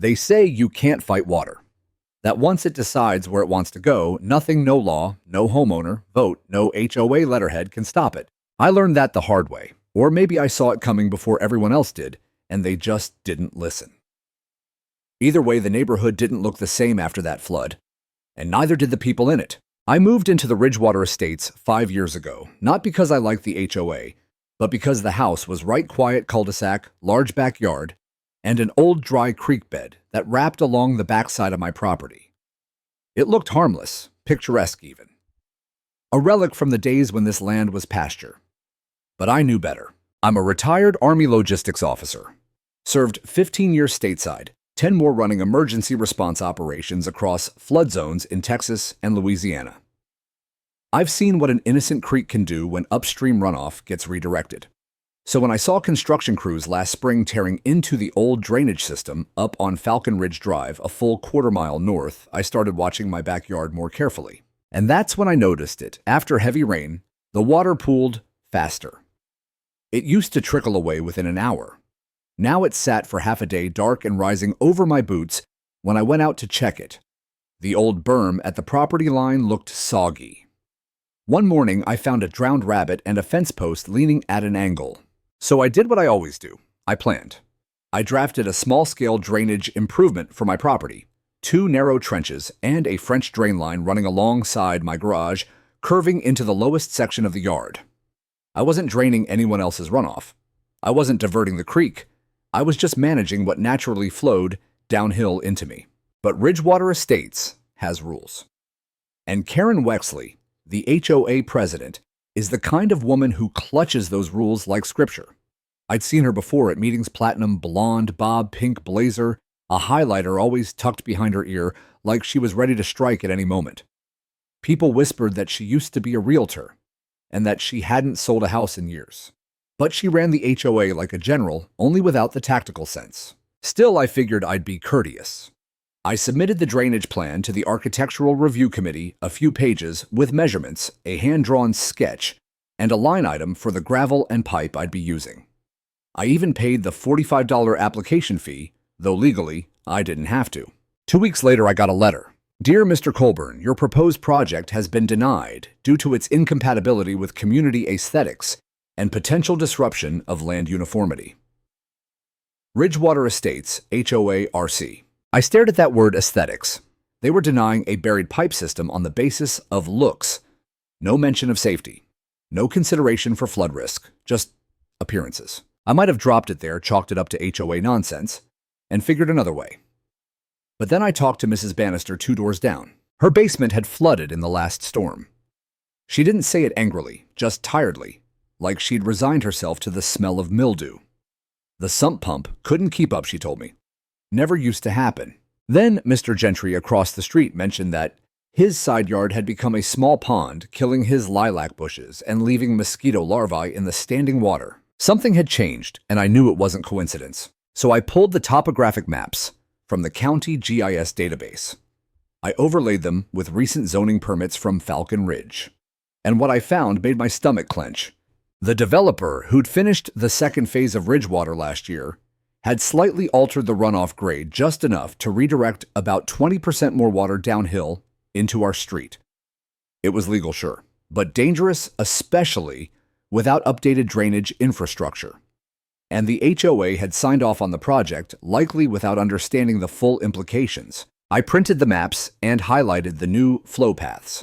They say you can't fight water. That once it decides where it wants to go, nothing, no law, no homeowner, vote, no HOA letterhead can stop it. I learned that the hard way. Or maybe I saw it coming before everyone else did, and they just didn't listen. Either way, the neighborhood didn't look the same after that flood, and neither did the people in it. I moved into the Ridgewater Estates 5 years ago, not because I liked the HOA, but because the house was right quiet cul-de-sac, large backyard, and an old dry creek bed that wrapped along the backside of my property. It looked harmless, picturesque even. A relic from the days when this land was pasture. But I knew better. I'm a retired Army logistics officer. Served 15 years stateside, 10 more running emergency response operations across flood zones in Texas and Louisiana. I've seen what an innocent creek can do when upstream runoff gets redirected. So when I saw construction crews last spring tearing into the old drainage system up on Falcon Ridge Drive, a full quarter-mile north, I started watching my backyard more carefully. And that's when I noticed it. After heavy rain, the water pooled faster. It used to trickle away within an hour. Now it sat for half a day dark and rising over my boots when I went out to check it. The old berm at the property line looked soggy. One morning, I found a drowned rabbit and a fence post leaning at an angle. So I did what I always do. I planned. I drafted a small-scale drainage improvement for my property, 2 narrow trenches and a French drain line running alongside my garage, curving into the lowest section of the yard. I wasn't draining anyone else's runoff. I wasn't diverting the creek. I was just managing what naturally flowed downhill into me. But Ridgewater Estates has rules. And Karen Wexley, the HOA president, is the kind of woman who clutches those rules like scripture. I'd seen her before at meetings, platinum, blonde, bob, pink blazer, a highlighter always tucked behind her ear like she was ready to strike at any moment. People whispered that she used to be a realtor and that she hadn't sold a house in years. But she ran the HOA like a general, only without the tactical sense. Still, I figured I'd be courteous. I submitted the drainage plan to the Architectural Review Committee, a few pages with measurements, a hand-drawn sketch, and a line item for the gravel and pipe I'd be using. I even paid the $45 application fee, though legally, I didn't have to. 2 weeks later, I got a letter. Dear Mr. Colburn, your proposed project has been denied due to its incompatibility with community aesthetics and potential disruption of land uniformity. Ridgewater Estates, HOA RC. I stared at that word aesthetics. They were denying a buried pipe system on the basis of looks. No mention of safety. No consideration for flood risk. Just appearances. I might have dropped it there, chalked it up to HOA nonsense, and figured another way. But then I talked to Mrs. Bannister 2 doors down. Her basement had flooded in the last storm. She didn't say it angrily, just tiredly, like she'd resigned herself to the smell of mildew. The sump pump couldn't keep up, she told me. Never used to happen. Then Mr. Gentry across the street mentioned that his side yard had become a small pond, killing his lilac bushes and leaving mosquito larvae in the standing water. Something had changed, and I knew it wasn't coincidence. So I pulled the topographic maps from the county GIS database. I overlaid them with recent zoning permits from Falcon Ridge. And what I found made my stomach clench. The developer, who'd finished the second phase of Ridgewater last year, had slightly altered the runoff grade just enough to redirect about 20% more water downhill into our street. It was legal, sure, but dangerous, especially without updated drainage infrastructure. And the HOA had signed off on the project, likely without understanding the full implications. I printed the maps and highlighted the new flow paths.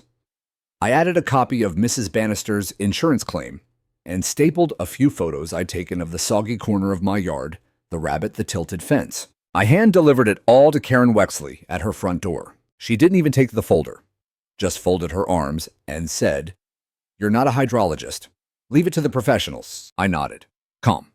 I added a copy of Mrs. Bannister's insurance claim and stapled a few photos I'd taken of the soggy corner of my yard, the rabbit, the tilted fence. I hand-delivered it all to Karen Wexley at her front door. She didn't even take the folder, just folded her arms and said, "You're not a hydrologist. Leave it to the professionals." I nodded, calm.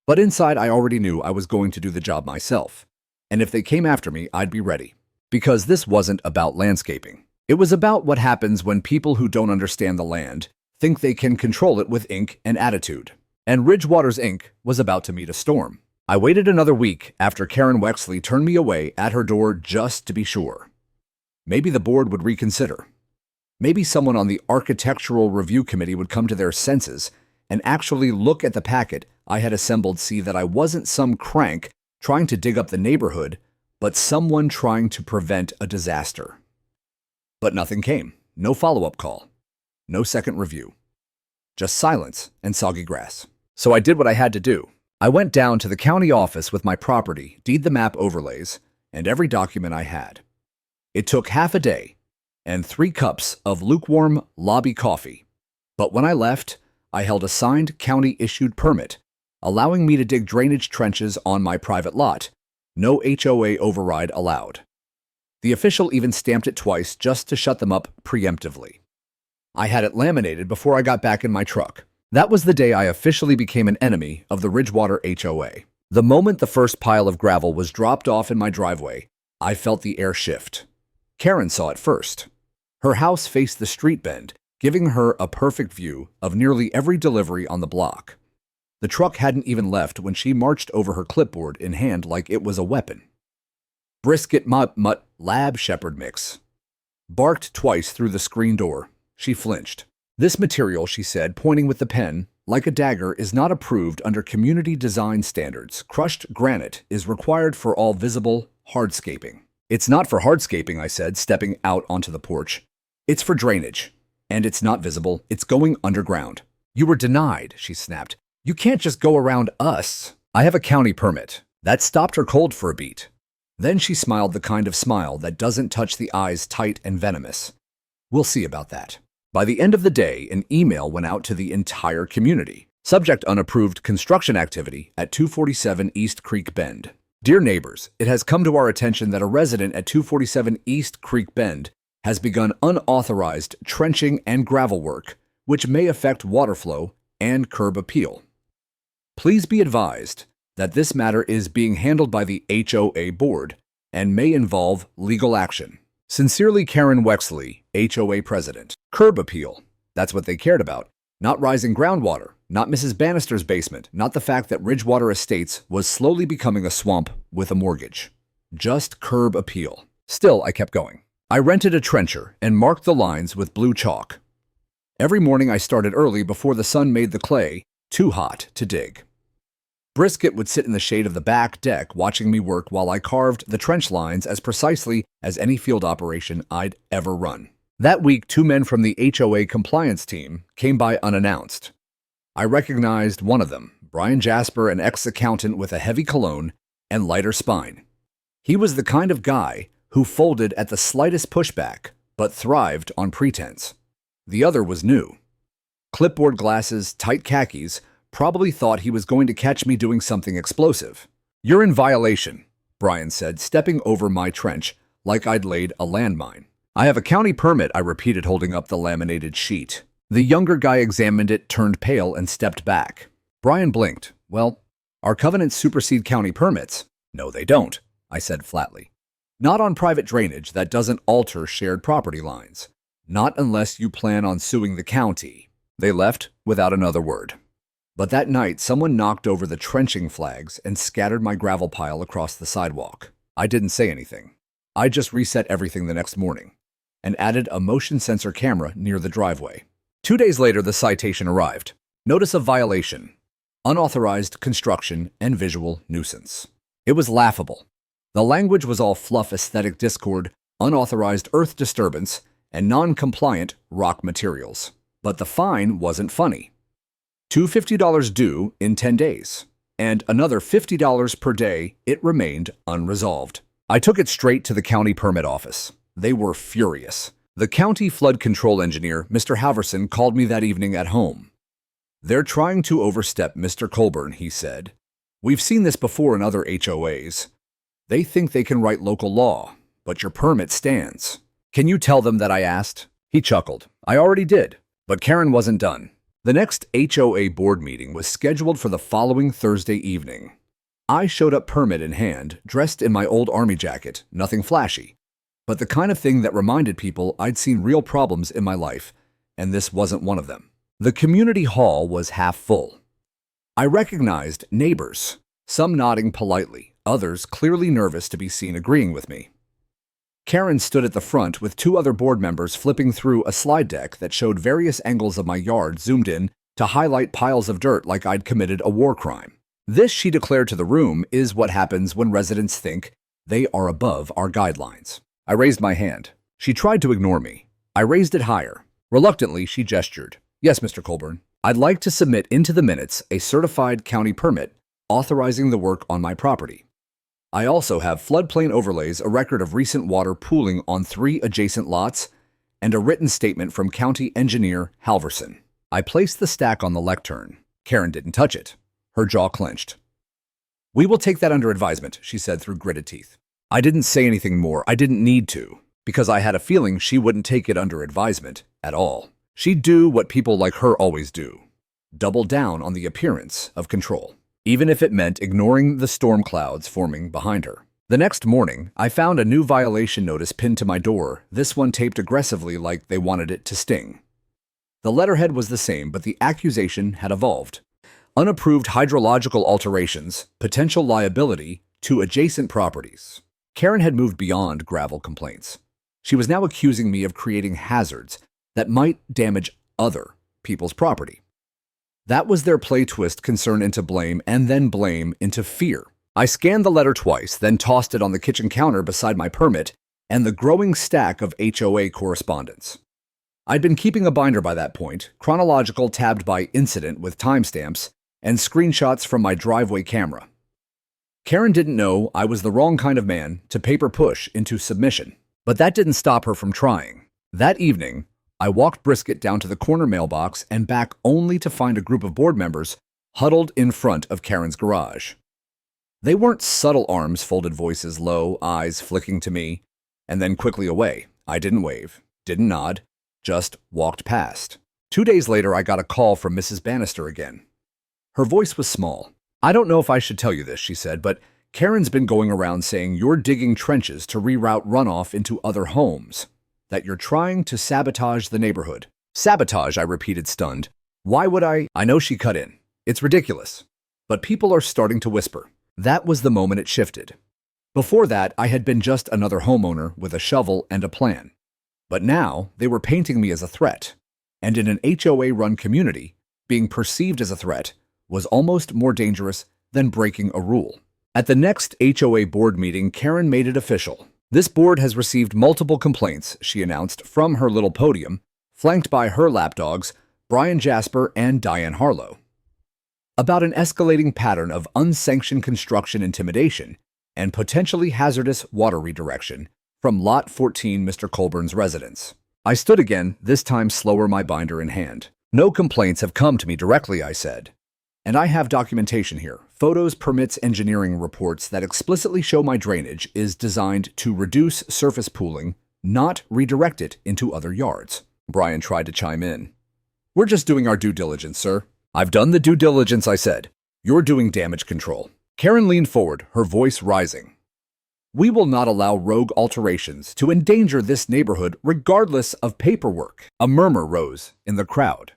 But inside, I already knew I was going to do the job myself. And if they came after me, I'd be ready. Because this wasn't about landscaping. It was about what happens when people who don't understand the land think they can control it with ink and attitude. And Ridgewater's ink was about to meet a storm. I waited another week after Karen Wexley turned me away at her door just to be sure. Maybe the board would reconsider. Maybe someone on the Architectural Review Committee would come to their senses and actually look at the packet I had assembled, see that I wasn't some crank trying to dig up the neighborhood, but someone trying to prevent a disaster. But nothing came. No follow-up call. No second review. Just silence and soggy grass. So I did what I had to do. I went down to the county office with my property, deed the map overlays, and every document I had. It took half a day and 3 cups of lukewarm lobby coffee. But when I left, I held a signed county-issued permit, allowing me to dig drainage trenches on my private lot. No HOA override allowed. The official even stamped it twice just to shut them up preemptively. I had it laminated before I got back in my truck. That was the day I officially became an enemy of the Ridgewater HOA. The moment the first pile of gravel was dropped off in my driveway, I felt the air shift. Karen saw it first. Her house faced the street bend, giving her a perfect view of nearly every delivery on the block. The truck hadn't even left when she marched over, her clipboard in hand like it was a weapon. Brisket mutt lab shepherd mix. Barked twice through the screen door. She flinched. This material, she said, pointing with the pen, like a dagger, is not approved under community design standards. Crushed granite is required for all visible hardscaping. It's not for hardscaping, I said, stepping out onto the porch. It's for drainage. And it's not visible. It's going underground. You were denied, she snapped. You can't just go around us. I have a county permit. That stopped her cold for a beat. Then she smiled the kind of smile that doesn't touch the eyes, tight and venomous. We'll see about that. By the end of the day, an email went out to the entire community. Subject: unapproved construction activity at 247 East Creek Bend. Dear neighbors, it has come to our attention that a resident at 247 East Creek Bend has begun unauthorized trenching and gravel work, which may affect water flow and curb appeal. Please be advised that this matter is being handled by the HOA board and may involve legal action. Sincerely, Karen Wexley, HOA president. Curb appeal. That's what they cared about. Not rising groundwater, not Mrs. Bannister's basement, not the fact that Ridgewater Estates was slowly becoming a swamp with a mortgage. Just curb appeal. Still, I kept going. I rented a trencher and marked the lines with blue chalk. Every morning I started early before the sun made the clay too hot to dig. Brisket would sit in the shade of the back deck watching me work while I carved the trench lines as precisely as any field operation I'd ever run. That week, 2 men from the HOA compliance team came by unannounced. I recognized one of them, Brian Jasper, an ex-accountant with a heavy cologne and lighter spine. He was the kind of guy who folded at the slightest pushback, but thrived on pretense. The other was new. Clipboard glasses, tight khakis, probably thought he was going to catch me doing something explosive. You're in violation, Brian said, stepping over my trench like I'd laid a landmine. I have a county permit, I repeated, holding up the laminated sheet. The younger guy examined it, turned pale, and stepped back. Brian blinked. Well, our covenants supersede county permits. No, they don't, I said flatly. Not on private drainage that doesn't alter shared property lines. Not unless you plan on suing the county. They left without another word. But that night, someone knocked over the trenching flags and scattered my gravel pile across the sidewalk. I didn't say anything. I just reset everything the next morning and added a motion sensor camera near the driveway. 2 days later, the citation arrived. Notice of violation. Unauthorized construction and visual nuisance. It was laughable. The language was all fluff, aesthetic discord, unauthorized earth disturbance, and non-compliant rock materials. But the fine wasn't funny. $250 due in 10 days, and another $50 per day it remained unresolved. I took it straight to the county permit office. They were furious. The county flood control engineer, Mr. Halverson, called me that evening at home. They're trying to overstep, Mr. Colburn, he said. We've seen this before in other HOAs. They think they can write local law, but your permit stands. Can you tell them that, I asked? He chuckled. I already did, but Karen wasn't done. The next HOA board meeting was scheduled for the following Thursday evening. I showed up permit in hand, dressed in my old army jacket, nothing flashy, but the kind of thing that reminded people I'd seen real problems in my life, and this wasn't one of them. The community hall was half full. I recognized neighbors, some nodding politely, others clearly nervous to be seen agreeing with me. Karen stood at the front with 2 other board members flipping through a slide deck that showed various angles of my yard zoomed in to highlight piles of dirt like I'd committed a war crime. This, she declared to the room, is what happens when residents think They are above our guidelines. I raised my hand. She tried to ignore me. I raised it higher. Reluctantly, she gestured. Yes, Mr. Colburn. I'd like to submit into the minutes a certified county permit authorizing the work on my property. I also have floodplain overlays, a record of recent water pooling on 3 adjacent lots, and a written statement from County Engineer Halverson. I placed the stack on the lectern. Karen didn't touch it. Her jaw clenched. We will take that under advisement, she said through gritted teeth. I didn't say anything more. I didn't need to, because I had a feeling she wouldn't take it under advisement at all. She'd do what people like her always do. Double down on the appearance of control, even if it meant ignoring the storm clouds forming behind her. The next morning, I found a new violation notice pinned to my door, this one taped aggressively like they wanted it to sting. The letterhead was the same, but the accusation had evolved. Unapproved hydrological alterations, potential liability to adjacent properties. Karen had moved beyond gravel complaints. She was now accusing me of creating hazards that might damage other people's property. That was their play twist concern into blame and then blame into fear. I scanned the letter twice, then tossed it on the kitchen counter beside my permit and the growing stack of HOA correspondence. I'd been keeping a binder by that point, chronological, tabbed by incident with timestamps and screenshots from my driveway camera. Karen didn't know I was the wrong kind of man to paper push into submission, but that didn't stop her from trying. That evening, I walked Brisket down to the corner mailbox and back only to find a group of board members huddled in front of Karen's garage. They weren't subtle arms, folded voices low, eyes flicking to me, and then quickly away. I didn't wave, didn't nod, just walked past. 2 days later, I got a call from Mrs. Bannister again. Her voice was small. I don't know if I should tell you this, she said, but Karen's been going around saying you're digging trenches to reroute runoff into other homes, that you're trying to sabotage the neighborhood. Sabotage, I repeated, stunned. Why would I? I know, she cut in. It's ridiculous. But people are starting to whisper. That was the moment it shifted. Before that, I had been just another homeowner with a shovel and a plan. But now, they were painting me as a threat. And in an HOA-run community, being perceived as a threat was almost more dangerous than breaking a rule. At the next HOA board meeting, Karen made it official. This board has received multiple complaints, she announced from her little podium, flanked by her lapdogs, Brian Jasper and Diane Harlow, about an escalating pattern of unsanctioned construction intimidation and potentially hazardous water redirection from Lot 14, Mr. Colburn's residence. I stood again, this time slower, my binder in hand. No complaints have come to me directly, I said. And I have documentation here, photos, permits, engineering reports that explicitly show my drainage is designed to reduce surface pooling, not redirect it into other yards. Brian tried to chime in. We're just doing our due diligence, sir. I've done the due diligence, I said. You're doing damage control. Karen leaned forward, her voice rising. We will not allow rogue alterations to endanger this neighborhood regardless of paperwork. A murmur rose in the crowd.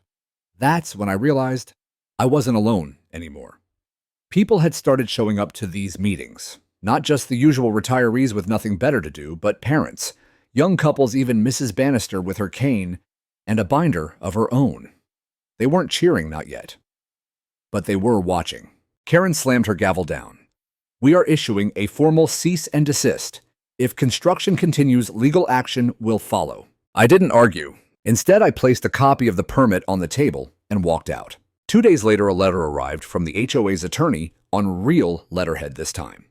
That's when I realized I wasn't alone anymore. People had started showing up to these meetings. Not just the usual retirees with nothing better to do, but parents, young couples, even Mrs. Bannister with her cane and a binder of her own. They weren't cheering, not yet. But they were watching. Karen slammed her gavel down. We are issuing a formal cease and desist. If construction continues, legal action will follow. I didn't argue. Instead, I placed a copy of the permit on the table and walked out. 2 days later, a letter arrived from the HOA's attorney on real letterhead this time.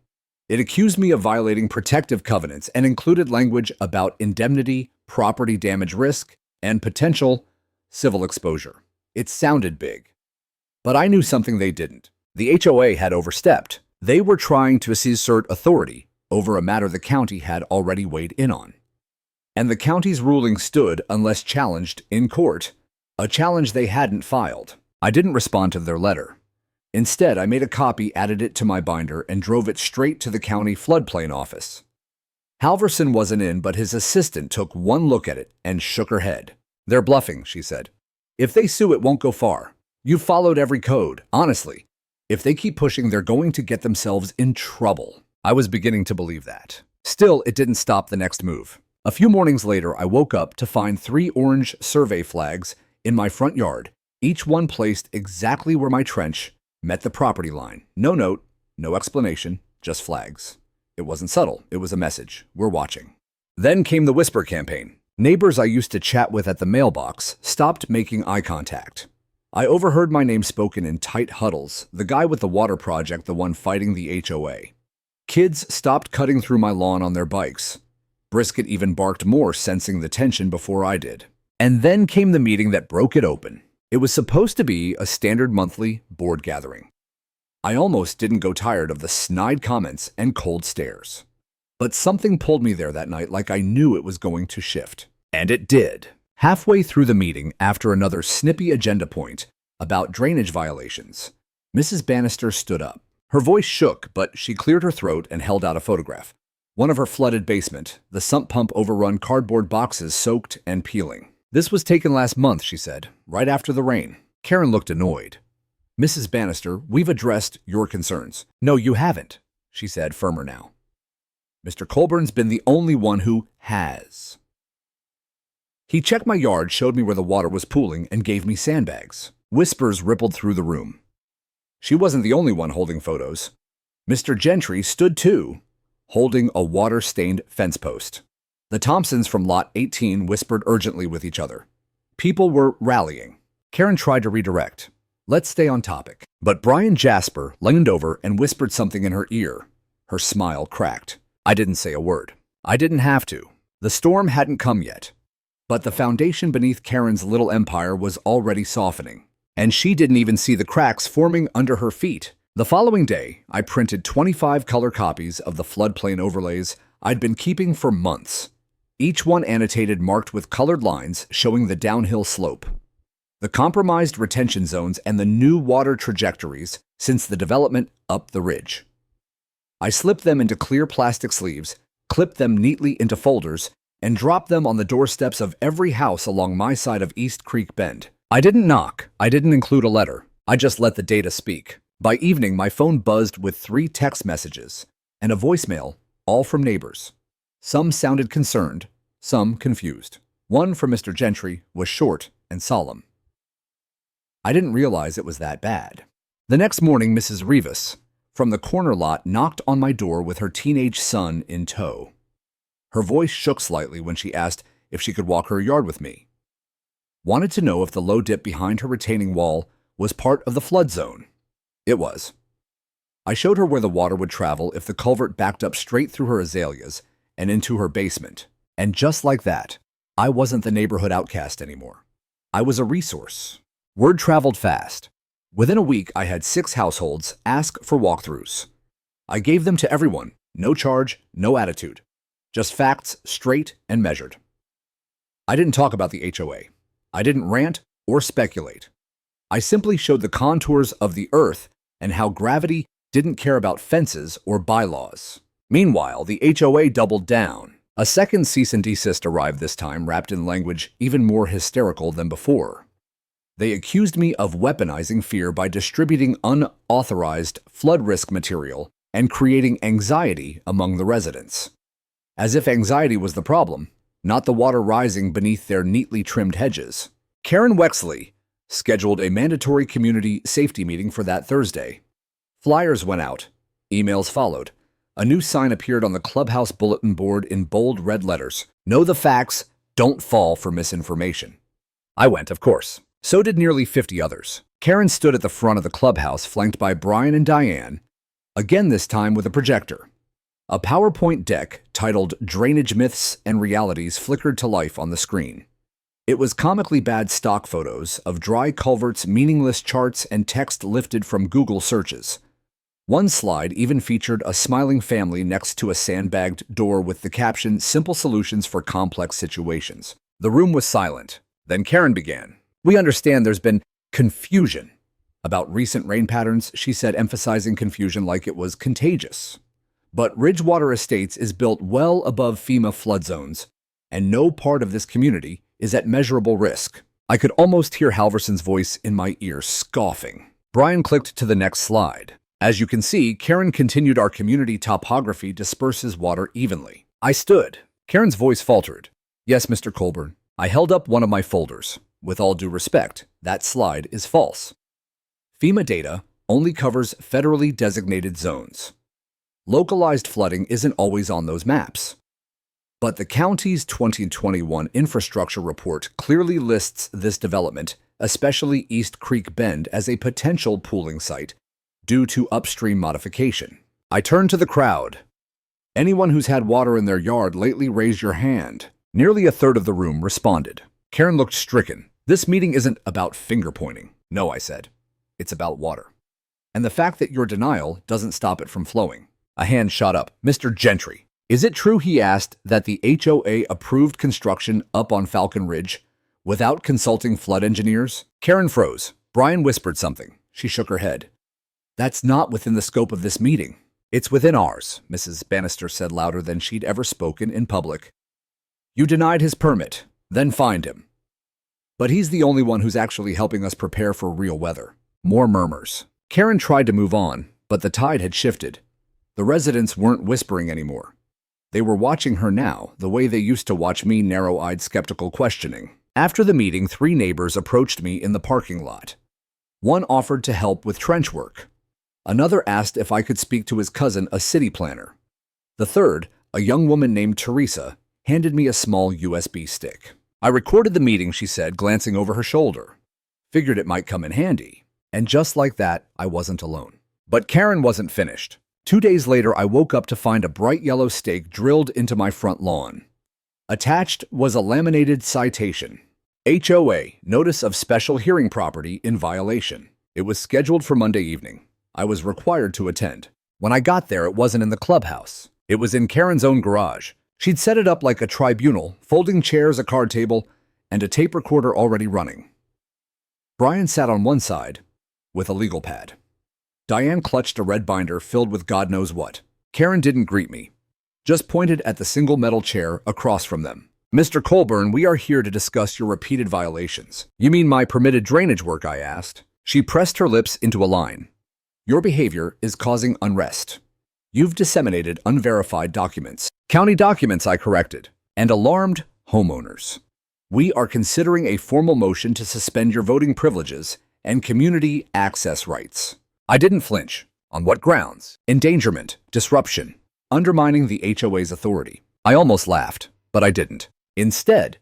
It accused me of violating protective covenants and included language about indemnity, property damage risk, and potential civil exposure. It sounded big. But I knew something they didn't. The HOA had overstepped. They were trying to assert authority over a matter the county had already weighed in on. And the county's ruling stood unless challenged in court, a challenge they hadn't filed. I didn't respond to their letter. Instead, I made a copy, added it to my binder, and drove it straight to the county floodplain office. Halverson wasn't in, but his assistant took one look at it and shook her head. They're bluffing, she said. If they sue, it won't go far. You've followed every code. Honestly, if they keep pushing, they're going to get themselves in trouble. I was beginning to believe that. Still, it didn't stop the next move. A few mornings later, I woke up to find 3 orange survey flags in my front yard, each one placed exactly where my trench met the property line. No note, no explanation, just flags. It wasn't subtle. It was a message. We're watching. Then came the whisper campaign. Neighbors I used to chat with at the mailbox stopped making eye contact. I overheard my name spoken in tight huddles, the guy with the water project, the one fighting the HOA. Kids stopped cutting through my lawn on their bikes. Brisket even barked more, sensing the tension before I did. And then came the meeting that broke it open. It was supposed to be a standard monthly board gathering. I almost didn't go tired of the snide comments and cold stares. But something pulled me there that night like I knew it was going to shift. And it did. Halfway through the meeting, after another snippy agenda point about drainage violations, Mrs. Bannister stood up. Her voice shook, but she cleared her throat and held out a photograph. One of her flooded basement, the sump pump overrun, cardboard boxes soaked and peeling. This was taken last month, she said, right after the rain. Karen looked annoyed. Mrs. Bannister, we've addressed your concerns. No, you haven't, she said, firmer now. Mr. Colburn's been the only one who has. He checked my yard, showed me where the water was pooling, and gave me sandbags. Whispers rippled through the room. She wasn't the only one holding photos. Mr. Gentry stood too, holding a water-stained fence post. The Thompsons from Lot 18 whispered urgently with each other. People were rallying. Karen tried to redirect. Let's stay on topic. But Brian Jasper leaned over and whispered something in her ear. Her smile cracked. I didn't say a word. I didn't have to. The storm hadn't come yet. But the foundation beneath Karen's little empire was already softening. And she didn't even see the cracks forming under her feet. The following day, I printed 25 color copies of the floodplain overlays I'd been keeping for months. Each one annotated, marked with colored lines showing the downhill slope, the compromised retention zones, and the new water trajectories since the development up the ridge. I slipped them into clear plastic sleeves, clipped them neatly into folders, and dropped them on the doorsteps of every house along my side of East Creek Bend. I didn't knock. I didn't include a letter. I just let the data speak. By evening, my phone buzzed with 3 text messages and a voicemail, all from neighbors. Some sounded concerned, some confused. One from Mr. Gentry was short and solemn. I didn't realize it was that bad. The next morning, Mrs. Rivas, from the corner lot, knocked on my door with her teenage son in tow. Her voice shook slightly when she asked if she could walk her yard with me. Wanted to know if the low dip behind her retaining wall was part of the flood zone. It was. I showed her where the water would travel if the culvert backed up straight through her azaleas and into her basement. And just like that, I wasn't the neighborhood outcast anymore. I was a resource. Word traveled fast. Within a week, I had 6 households ask for walkthroughs. I gave them to everyone, no charge, no attitude. Just facts, straight and measured. I didn't talk about the HOA. I didn't rant or speculate. I simply showed the contours of the earth and how gravity didn't care about fences or bylaws. Meanwhile, the HOA doubled down. A second cease and desist arrived this time, wrapped in language even more hysterical than before. They accused me of weaponizing fear by distributing unauthorized flood risk material and creating anxiety among the residents. As if anxiety was the problem, not the water rising beneath their neatly trimmed hedges. Karen Wexley scheduled a mandatory community safety meeting for that Thursday. Flyers went out. Emails followed. A new sign appeared on the Clubhouse bulletin board in bold red letters. Know the facts, don't fall for misinformation. I went, of course. So did nearly 50 others. Karen stood at the front of the clubhouse, flanked by Brian and Diane, again this time with a projector. A PowerPoint deck titled Drainage Myths and Realities flickered to life on the screen. It was comically bad stock photos of dry culverts, meaningless charts, and text lifted from Google searches. One slide even featured a smiling family next to a sandbagged door with the caption, Simple Solutions for Complex Situations. The room was silent. Then Karen began. We understand there's been confusion about recent rain patterns, she said, emphasizing confusion like it was contagious. But Ridgewater Estates is built well above FEMA flood zones, and no part of this community is at measurable risk. I could almost hear Halverson's voice in my ear, scoffing. Brian clicked to the next slide. As you can see, Karen continued, our community topography disperses water evenly. I stood. Karen's voice faltered. Yes, Mr. Colburn. I held up one of my folders. With all due respect, that slide is false. FEMA data only covers federally designated zones. Localized flooding isn't always on those maps. But the county's 2021 infrastructure report clearly lists this development, especially East Creek Bend, as a potential pooling site due to upstream modification. I turned to the crowd. Anyone who's had water in their yard lately, raise your hand. Nearly a third of the room responded. Karen looked stricken. This meeting isn't about finger-pointing. No, I said. It's about water. And the fact that your denial doesn't stop it from flowing. A hand shot up. Mr. Gentry. Is it true, he asked, that the HOA approved construction up on Falcon Ridge without consulting flood engineers? Karen froze. Brian whispered something. She shook her head. That's not within the scope of this meeting. It's within ours, Mrs. Bannister said louder than she'd ever spoken in public. You denied his permit, then fined him. But he's the only one who's actually helping us prepare for real weather. More murmurs. Karen tried to move on, but the tide had shifted. The residents weren't whispering anymore. They were watching her now, the way they used to watch me, narrow-eyed, skeptical questioning. After the meeting, 3 neighbors approached me in the parking lot. One offered to help with trench work. Another asked if I could speak to his cousin, a city planner. The third, a young woman named Teresa, handed me a small USB stick. I recorded the meeting, she said, glancing over her shoulder. Figured it might come in handy. And just like that, I wasn't alone. But Karen wasn't finished. 2 days later, I woke up to find a bright yellow stake drilled into my front lawn. Attached was a laminated citation. HOA, Notice of Special Hearing Property in Violation. It was scheduled for Monday evening. I was required to attend. When I got there, it wasn't in the clubhouse. It was in Karen's own garage. She'd set it up like a tribunal, folding chairs, a card table, and a tape recorder already running. Brian sat on one side with a legal pad. Diane clutched a red binder filled with God knows what. Karen didn't greet me, just pointed at the single metal chair across from them. Mr. Colburn, we are here to discuss your repeated violations. You mean my permitted drainage work, I asked. She pressed her lips into a line. Your behavior is causing unrest. You've disseminated unverified documents. County documents, I corrected, and alarmed homeowners. We are considering a formal motion to suspend your voting privileges and community access rights. I didn't flinch. On what grounds? Endangerment, disruption, undermining the HOA's authority. I almost laughed, but I didn't. Instead,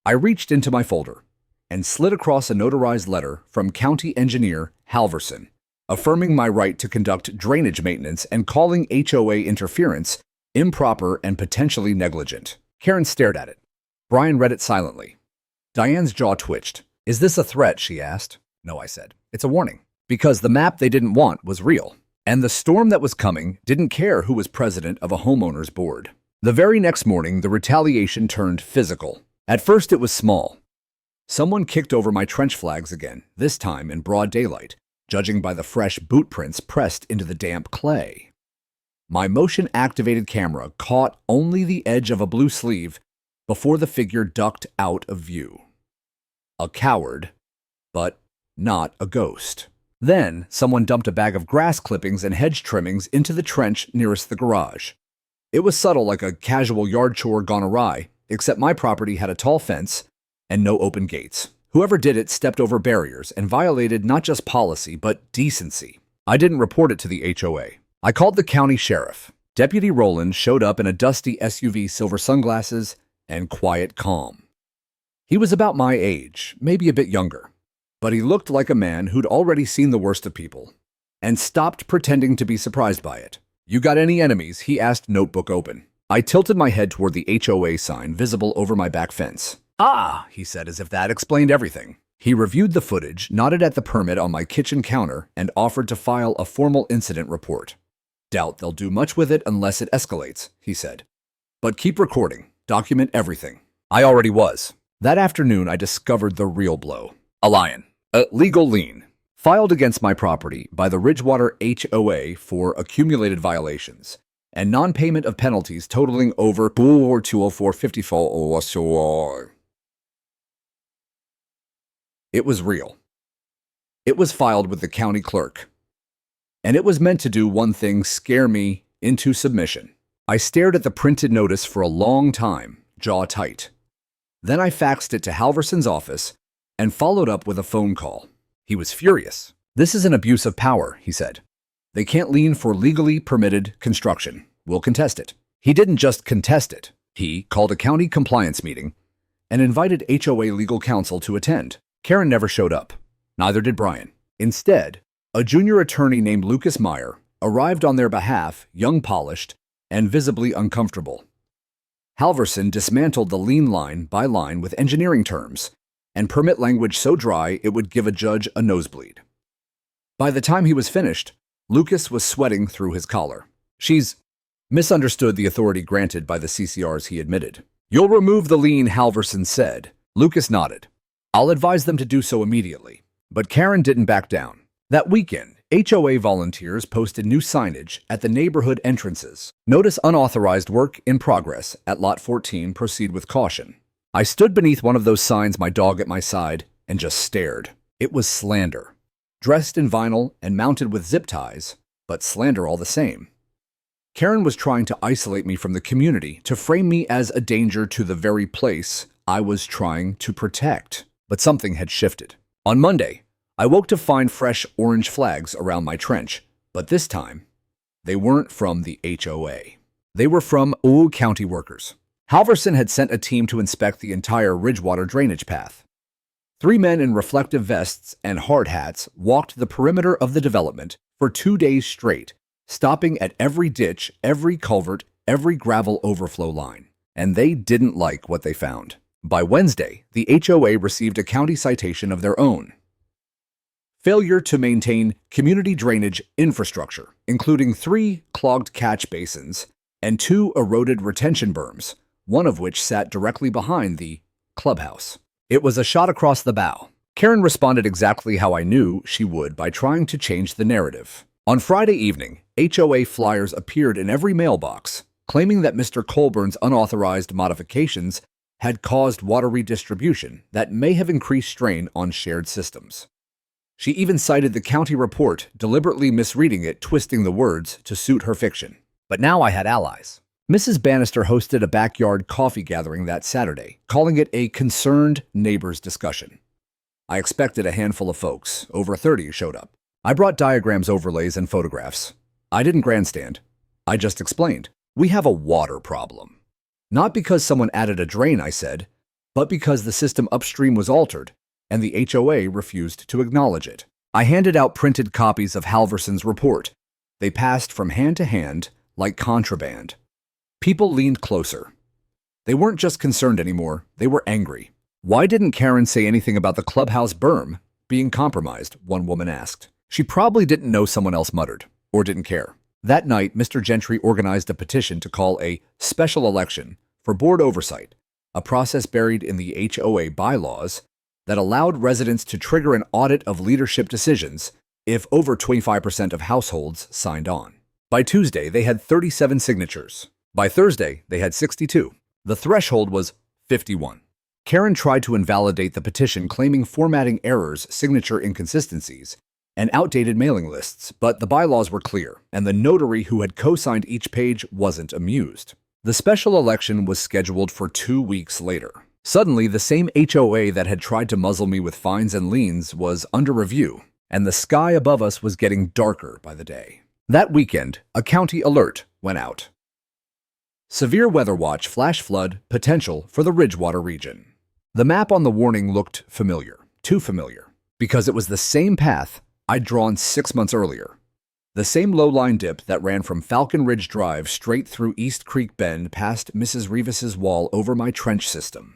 I reached into my folder and slid across a notarized letter from County Engineer Halverson, affirming my right to conduct drainage maintenance and calling HOA interference improper and potentially negligent. Karen stared at it. Brian read it silently. Diane's jaw twitched. Is this a threat, she asked. No, I said. It's a warning. Because the map they didn't want was real. And the storm that was coming didn't care who was president of a homeowner's board. The very next morning, the retaliation turned physical. At first, it was small. Someone kicked over my trench flags again, this time in broad daylight, judging by the fresh boot prints pressed into the damp clay. My motion-activated camera caught only the edge of a blue sleeve before the figure ducked out of view. A coward, but not a ghost. Then, someone dumped a bag of grass clippings and hedge trimmings into the trench nearest the garage. It was subtle, like a casual yard chore gone awry, except my property had a tall fence and no open gates. Whoever did it stepped over barriers and violated not just policy, but decency. I didn't report it to the HOA. I called the county sheriff. Deputy Rowland showed up in a dusty SUV, silver sunglasses, and quiet calm. He was about my age, maybe a bit younger. But he looked like a man who'd already seen the worst of people and stopped pretending to be surprised by it. You got any enemies? He asked, notebook open. I tilted my head toward the HOA sign visible over my back fence. Ah, he said, as if that explained everything. He reviewed the footage, nodded at the permit on my kitchen counter, and offered to file a formal incident report. Doubt they'll do much with it unless it escalates, he said. But keep recording. Document everything. I already was. That afternoon, I discovered the real blow. A lion. A legal lien filed against my property by the Ridgewater HOA for accumulated violations and non-payment of penalties totaling over $204.54. It was real. It was filed with the county clerk. And it was meant to do one thing: scare me into submission. I stared at the printed notice for a long time, jaw tight. Then I faxed it to Halverson's office and followed up with a phone call. He was furious. This is an abuse of power, he said. They can't lien for legally permitted construction. We'll contest it. He didn't just contest it. He called a county compliance meeting and invited HOA legal counsel to attend. Karen never showed up. Neither did Brian. Instead, a junior attorney named Lucas Meyer arrived on their behalf, young, polished, and visibly uncomfortable. Halverson dismantled the lien line by line with engineering terms and permit language so dry it would give a judge a nosebleed. By the time he was finished, Lucas was sweating through his collar. She's misunderstood the authority granted by the CCRs, he admitted. You'll remove the lien, Halverson said. Lucas nodded. I'll advise them to do so immediately. But Karen didn't back down. That weekend, HOA volunteers posted new signage at the neighborhood entrances. Notice unauthorized work in progress at Lot 14. Proceed with caution. I stood beneath one of those signs, my dog at my side, and just stared. It was slander. Dressed in vinyl and mounted with zip ties, but slander all the same. Karen was trying to isolate me from the community, to frame me as a danger to the very place I was trying to protect. But something had shifted. On Monday, I woke to find fresh orange flags around my trench, but this time, they weren't from the HOA. They were from county workers. Halverson had sent a team to inspect the entire Ridgewater drainage path. 3 men in reflective vests and hard hats walked the perimeter of the development for 2 days straight, stopping at every ditch, every culvert, every gravel overflow line. And they didn't like what they found. By Wednesday, the HOA received a county citation of their own. Failure to maintain community drainage infrastructure, including 3 clogged catch basins and 2 eroded retention berms, one of which sat directly behind the clubhouse. It was a shot across the bow. Karen responded exactly how I knew she would, by trying to change the narrative. On Friday evening, HOA flyers appeared in every mailbox, claiming that Mr. Colburn's unauthorized modifications had caused water redistribution that may have increased strain on shared systems. She even cited the county report, deliberately misreading it, twisting the words to suit her fiction. But now I had allies. Mrs. Bannister hosted a backyard coffee gathering that Saturday, calling it a concerned neighbors discussion. I expected a handful of folks. Over 30 showed up. I brought diagrams, overlays, and photographs. I didn't grandstand. I just explained. We have a water problem. Not because someone added a drain, I said, but because the system upstream was altered, and the HOA refused to acknowledge it. I handed out printed copies of Halverson's report. They passed from hand to hand like contraband. People leaned closer. They weren't just concerned anymore, they were angry. Why didn't Karen say anything about the clubhouse berm being compromised? One woman asked. She probably didn't know, someone else muttered, or didn't care. That night, Mr. Gentry organized a petition to call a special election for board oversight, a process buried in the HOA bylaws that allowed residents to trigger an audit of leadership decisions if over 25% of households signed on. By Tuesday, they had 37 signatures. By Thursday, they had 62. The threshold was 51. Karen tried to invalidate the petition, claiming formatting errors, signature inconsistencies, and outdated mailing lists, but the bylaws were clear, and the notary who had co-signed each page wasn't amused. The special election was scheduled for 2 weeks later. Suddenly, the same HOA that had tried to muzzle me with fines and liens was under review, and the sky above us was getting darker by the day. That weekend, a county alert went out. Severe weather watch, flash flood potential for the Ridgewater region. The map on the warning looked familiar, too familiar, because it was the same path I'd drawn 6 months earlier. The same low-line dip that ran from Falcon Ridge Drive straight through East Creek Bend past Mrs. Revis's wall over my trench system,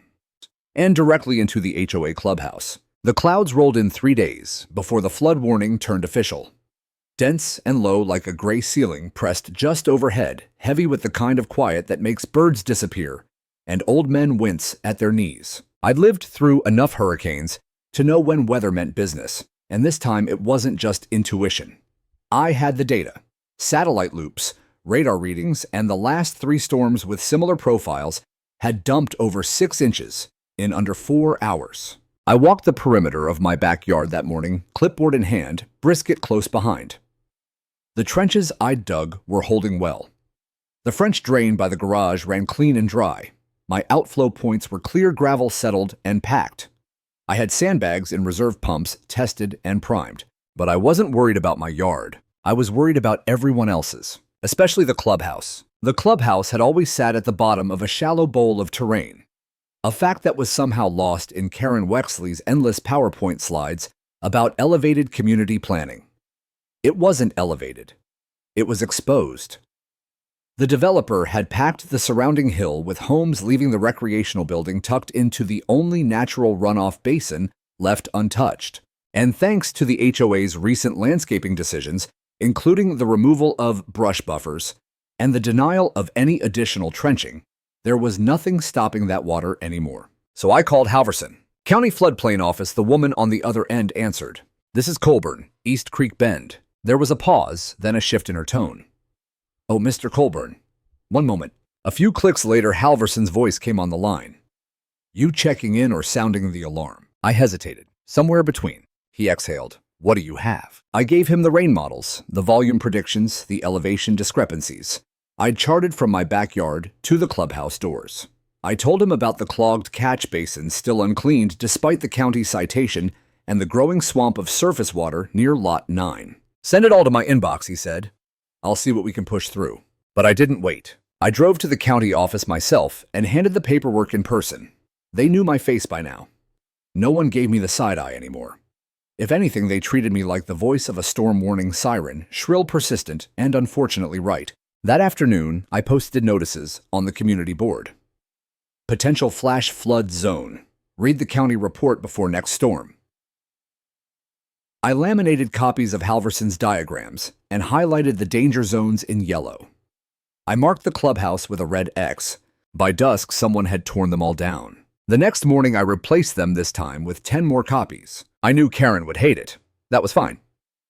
and directly into the HOA clubhouse. The clouds rolled in 3 days before the flood warning turned official. Dense and low like a gray ceiling pressed just overhead, heavy with the kind of quiet that makes birds disappear and old men wince at their knees. I'd lived through enough hurricanes to know when weather meant business, and this time it wasn't just intuition. I had the data, satellite loops, radar readings, and the last 3 storms with similar profiles had dumped over 6 inches in under 4 hours. I walked the perimeter of my backyard that morning, clipboard in hand, brisket close behind. The trenches I'd dug were holding well. The French drain by the garage ran clean and dry. My outflow points were clear gravel, settled and packed. I had sandbags in reserve pumps tested and primed, but I wasn't worried about my yard. I was worried about everyone else's, especially the clubhouse. The clubhouse had always sat at the bottom of a shallow bowl of terrain, a fact that was somehow lost in Karen Wexley's endless PowerPoint slides about elevated community planning. It wasn't elevated. It was exposed. The developer had packed the surrounding hill with homes, leaving the recreational building tucked into the only natural runoff basin left untouched. And thanks to the HOA's recent landscaping decisions, including the removal of brush buffers and the denial of any additional trenching, there was nothing stopping that water anymore. So I called Halverson. County Floodplain Office. The woman on the other end answered. "This is Colburn, East Creek Bend." There was a pause, then a shift in her tone. "Oh, Mr. Colburn. One moment." A few clicks later, Halverson's voice came on the line. "You checking in or sounding the alarm?" I hesitated. "Somewhere between." He exhaled. "What do you have?" I gave him the rain models, the volume predictions, the elevation discrepancies. I'd charted from my backyard to the clubhouse doors. I told him about the clogged catch basins still uncleaned despite the county citation and the growing swamp of surface water near Lot 9. "Send it all to my inbox," he said. "I'll see what we can push through." But I didn't wait. I drove to the county office myself and handed the paperwork in person. They knew my face by now. No one gave me the side eye anymore. If anything, they treated me like the voice of a storm warning siren, shrill, persistent, and unfortunately right. That afternoon, I posted notices on the community board. Potential flash flood zone. Read the county report before next storm. I laminated copies of Halverson's diagrams and highlighted the danger zones in yellow. I marked the clubhouse with a red X. By dusk, someone had torn them all down. The next morning, I replaced them, this time with 10 more copies. I knew Karen would hate it. That was fine.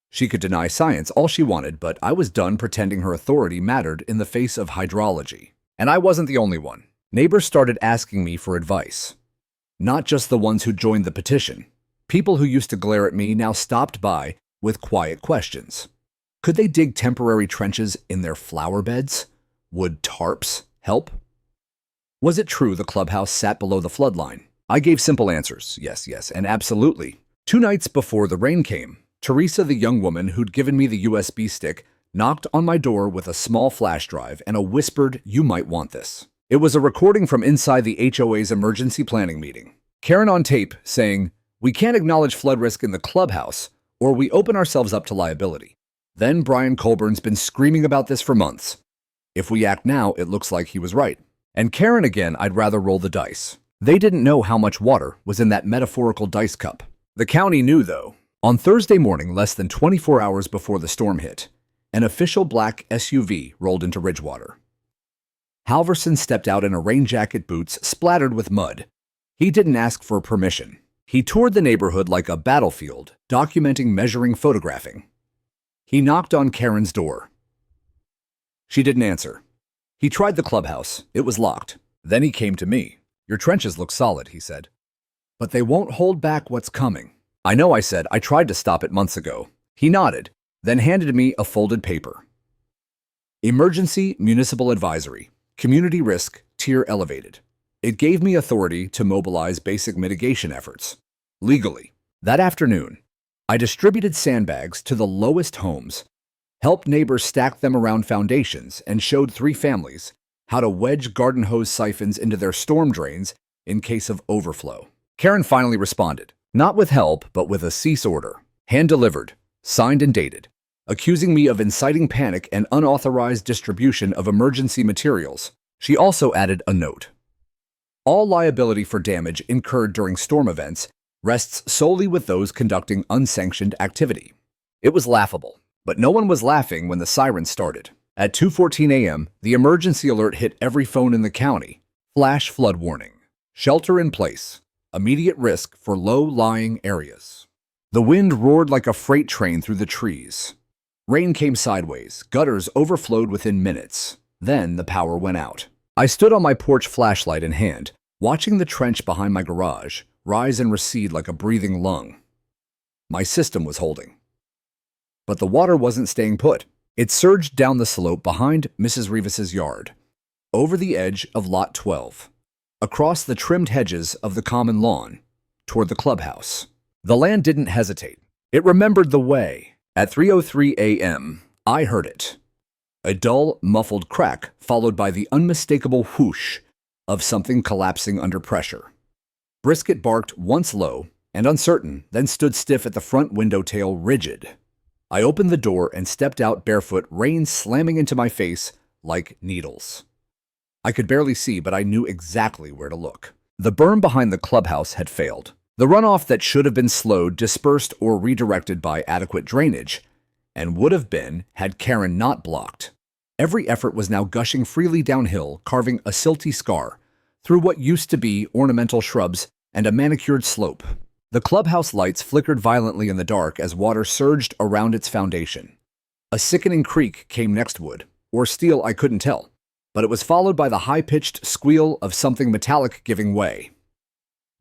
She could deny science all she wanted, but I was done pretending her authority mattered in the face of hydrology. And I wasn't the only one. Neighbors started asking me for advice. Not just the ones who joined the petition. People who used to glare at me now stopped by with quiet questions. Could they dig temporary trenches in their flower beds? Would tarps help? Was it true the clubhouse sat below the floodline? I gave simple answers, yes, and absolutely. 2 nights before the rain came, Teresa, the young woman who'd given me the USB stick, knocked on my door with a small flash drive and a whispered, "You might want this." It was a recording from inside the HOA's emergency planning meeting. Karen on tape saying, "We can't acknowledge flood risk in the clubhouse, or we open ourselves up to liability." Then Brian Colburn's been screaming about this for months. If we act now, it looks like he was right. And Karen again, I'd rather roll the dice. They didn't know how much water was in that metaphorical dice cup. The county knew, though. On Thursday morning, less than 24 hours before the storm hit, an official black SUV rolled into Ridgewater. Halverson stepped out in a rain jacket, boots splattered with mud. He didn't ask for permission. He toured the neighborhood like a battlefield, documenting, measuring, photographing. He knocked on Karen's door. She didn't answer. He tried the clubhouse. It was locked. Then he came to me. "Your trenches look solid," he said. "But they won't hold back what's coming." "I know," I said. "I tried to stop it months ago." He nodded, then handed me a folded paper. Emergency Municipal Advisory. Community risk, tier elevated. It gave me authority to mobilize basic mitigation efforts. Legally. That afternoon, I distributed sandbags to the lowest homes, helped neighbors stack them around foundations, and showed 3 families how to wedge garden hose siphons into their storm drains in case of overflow. Karen finally responded, not with help, but with a cease order, hand-delivered, signed and dated, accusing me of inciting panic and unauthorized distribution of emergency materials. She also added a note. All liability for damage incurred during storm events rests solely with those conducting unsanctioned activity. It was laughable, but no one was laughing when the sirens started. At 2:14 a.m., the emergency alert hit every phone in the county. Flash flood warning. Shelter in place. Immediate risk for low-lying areas. The wind roared like a freight train through the trees. Rain came sideways. Gutters overflowed within minutes. Then the power went out. I stood on my porch, flashlight in hand, watching the trench behind my garage rise and recede like a breathing lung. My system was holding. But the water wasn't staying put. It surged down the slope behind Mrs. Rivas's yard, over the edge of Lot 12, across the trimmed hedges of the common lawn, toward the clubhouse. The land didn't hesitate. It remembered the way. At 3:03 a.m., I heard it. A dull, muffled crack, followed by the unmistakable whoosh of something collapsing under pressure. Brisket barked once low and uncertain, then stood stiff at the front window tail, rigid. I opened the door and stepped out barefoot, rain slamming into my face like needles. I could barely see, but I knew exactly where to look. The berm behind the clubhouse had failed. The runoff that should have been slowed, dispersed, or redirected by adequate drainage, and would have been had Karen not blocked. Every effort was now gushing freely downhill, carving a silty scar through what used to be ornamental shrubs and a manicured slope. The clubhouse lights flickered violently in the dark as water surged around its foundation. A sickening creak came nextward, or steel, I couldn't tell, but it was followed by the high-pitched squeal of something metallic giving way.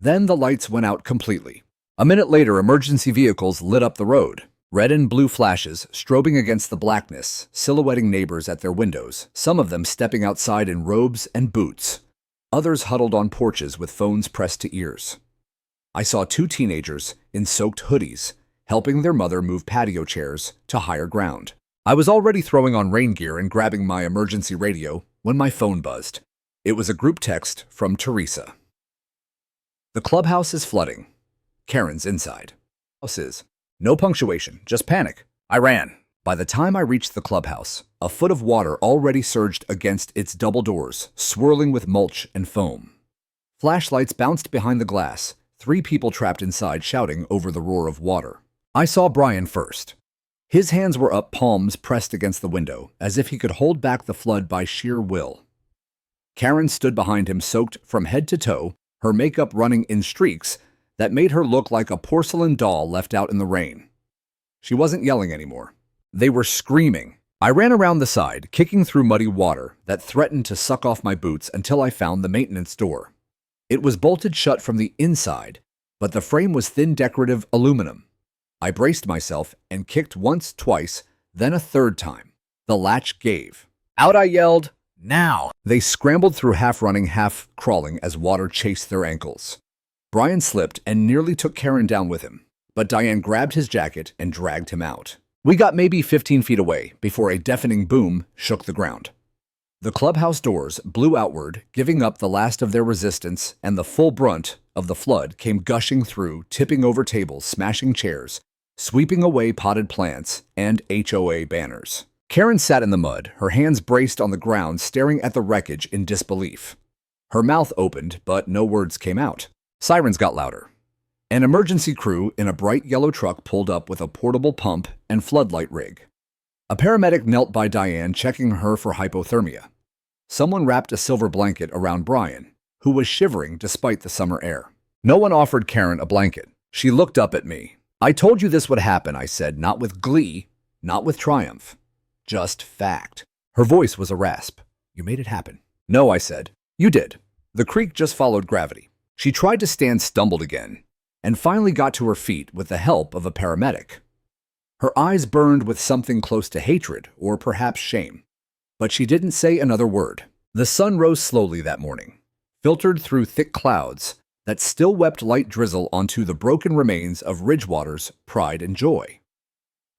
Then the lights went out completely. A minute later, emergency vehicles lit up the road. Red and blue flashes strobing against the blackness, silhouetting neighbors at their windows, some of them stepping outside in robes and boots, others huddled on porches with phones pressed to ears. I saw two teenagers in soaked hoodies, helping their mother move patio chairs to higher ground. I was already throwing on rain gear and grabbing my emergency radio when my phone buzzed. It was a group text from Teresa. The clubhouse is flooding. Karen's inside. House is. No punctuation, just panic. I ran. By the time I reached the clubhouse, a foot of water already surged against its double doors, swirling with mulch and foam. Flashlights bounced behind the glass, 3 people trapped inside shouting over the roar of water. I saw Brian first. His hands were up, palms pressed against the window, as if he could hold back the flood by sheer will. Karen stood behind him, soaked from head to toe, her makeup running in streaks that made her look like a porcelain doll left out in the rain. She wasn't yelling anymore. They were screaming. I ran around the side, kicking through muddy water that threatened to suck off my boots until I found the maintenance door. It was bolted shut from the inside, but the frame was thin decorative aluminum. I braced myself and kicked once, twice, then a third time. The latch gave. Out I yelled, "Now!" They scrambled through, half-running, half-crawling as water chased their ankles. Brian slipped and nearly took Karen down with him, but Diane grabbed his jacket and dragged him out. We got maybe 15 feet away before a deafening boom shook the ground. The clubhouse doors blew outward, giving up the last of their resistance, and the full brunt of the flood came gushing through, tipping over tables, smashing chairs, sweeping away potted plants and HOA banners. Karen sat in the mud, her hands braced on the ground, staring at the wreckage in disbelief. Her mouth opened, but no words came out. Sirens got louder. An emergency crew in a bright yellow truck pulled up with a portable pump and floodlight rig. A paramedic knelt by Diane, checking her for hypothermia. Someone wrapped a silver blanket around Brian, who was shivering despite the summer air. No one offered Karen a blanket. She looked up at me. "I told you this would happen," I said, not with glee, not with triumph. Just fact. Her voice was a rasp. "You made it happen." "No," I said. "You did." The creek just followed gravity. She tried to stand, stumbled again, and finally got to her feet with the help of a paramedic. Her eyes burned with something close to hatred, or perhaps shame. But she didn't say another word. The sun rose slowly that morning, filtered through thick clouds that still wept light drizzle onto the broken remains of Ridgewater's pride and joy.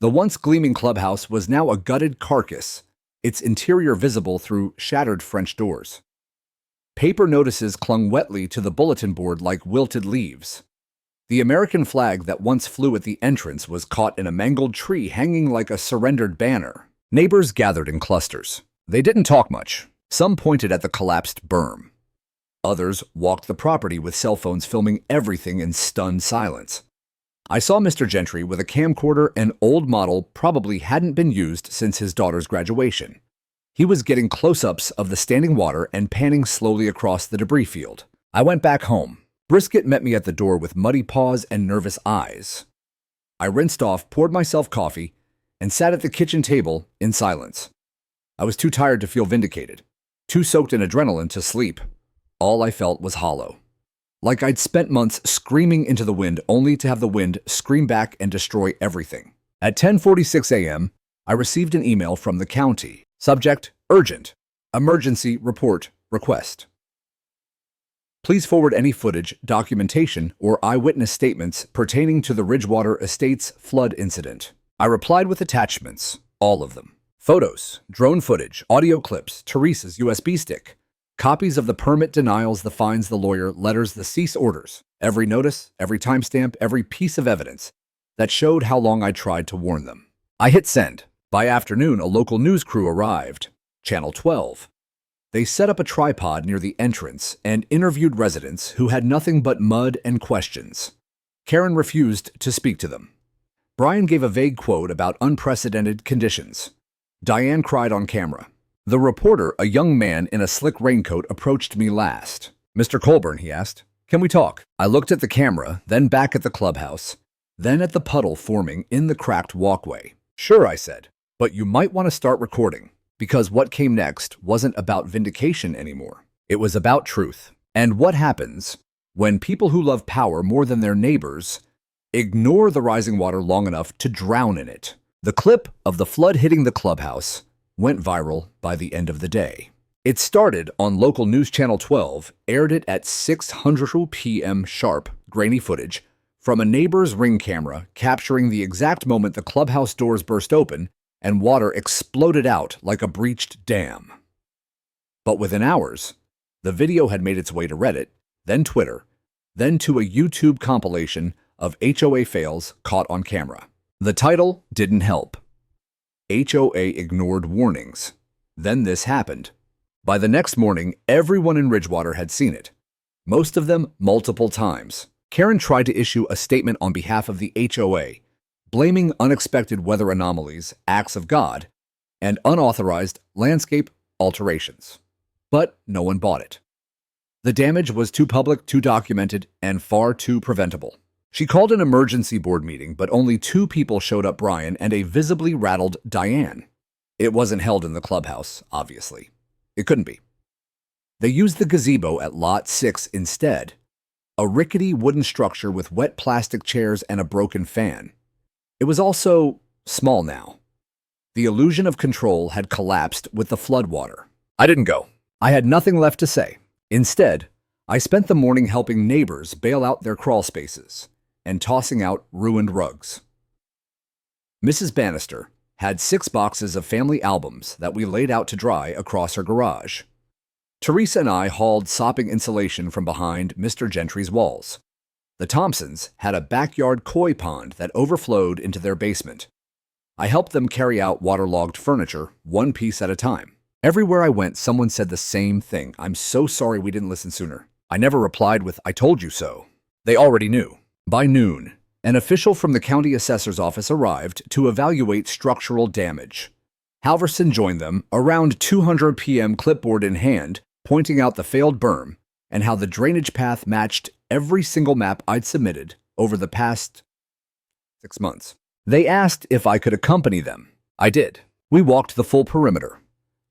The once gleaming clubhouse was now a gutted carcass, its interior visible through shattered French doors. Paper notices clung wetly to the bulletin board like wilted leaves. The American flag that once flew at the entrance was caught in a mangled tree hanging like a surrendered banner. Neighbors gathered in clusters. They didn't talk much. Some pointed at the collapsed berm. Others walked the property with cell phones filming everything in stunned silence. I saw Mr. Gentry with a camcorder, an old model probably hadn't been used since his daughter's graduation. He was getting close-ups of the standing water and panning slowly across the debris field. I went back home. Brisket met me at the door with muddy paws and nervous eyes. I rinsed off, poured myself coffee, and sat at the kitchen table in silence. I was too tired to feel vindicated, too soaked in adrenaline to sleep. All I felt was hollow. Like I'd spent months screaming into the wind only to have the wind scream back and destroy everything. At 10:46 a.m., I received an email from the county. Subject: Urgent. Emergency report request. Please forward any footage, documentation, or eyewitness statements pertaining to the Ridgewater Estates flood incident. I replied with attachments, all of them. Photos, drone footage, audio clips, Teresa's USB stick, copies of the permit denials, the fines, the lawyer, letters, the cease orders, every notice, every timestamp, every piece of evidence that showed how long I tried to warn them. I hit send. By afternoon, a local news crew arrived. Channel 12. They set up a tripod near the entrance and interviewed residents who had nothing but mud and questions. Karen refused to speak to them. Brian gave a vague quote about unprecedented conditions. Diane cried on camera. The reporter, a young man in a slick raincoat, approached me last. "Mr. Colburn," he asked, "can we talk?" I looked at the camera, then back at the clubhouse, then at the puddle forming in the cracked walkway. "Sure," I said, "but you might want to start recording." Because what came next wasn't about vindication anymore. It was about truth. And what happens when people who love power more than their neighbors ignore the rising water long enough to drown in it. The clip of the flood hitting the clubhouse went viral by the end of the day. It started on local news channel 12, aired it at 6:00 p.m. sharp, grainy footage from a neighbor's Ring camera capturing the exact moment the clubhouse doors burst open and water exploded out like a breached dam. But within hours, the video had made its way to Reddit, then Twitter, then to a YouTube compilation of HOA fails caught on camera. The title didn't help. HOA ignored warnings. Then this happened. By the next morning, everyone in Ridgewater had seen it, most of them multiple times. Karen tried to issue a statement on behalf of the HOA, blaming unexpected weather anomalies, acts of God, and unauthorized landscape alterations. But no one bought it. The damage was too public, too documented, and far too preventable. She called an emergency board meeting, but only 2 people showed up: Brian and a visibly rattled Diane. It wasn't held in the clubhouse, obviously. It couldn't be. They used the gazebo at Lot 6 instead, a rickety wooden structure with wet plastic chairs and a broken fan. It was also small now. The illusion of control had collapsed with the floodwater. I didn't go. I had nothing left to say. Instead, I spent the morning helping neighbors bail out their crawl spaces and tossing out ruined rugs. Mrs. Bannister had 6 boxes of family albums that we laid out to dry across her garage. Teresa and I hauled sopping insulation from behind Mr. Gentry's walls. The Thompsons had a backyard koi pond that overflowed into their basement. I helped them carry out waterlogged furniture, one piece at a time. Everywhere I went, someone said the same thing: "I'm so sorry we didn't listen sooner." I never replied with, "I told you so." They already knew. By noon, an official from the county assessor's office arrived to evaluate structural damage. Halverson joined them around 2:00 p.m., clipboard in hand, pointing out the failed berm and how the drainage path matched every single map I'd submitted over the past 6 months. They asked if I could accompany them. I did. We walked the full perimeter.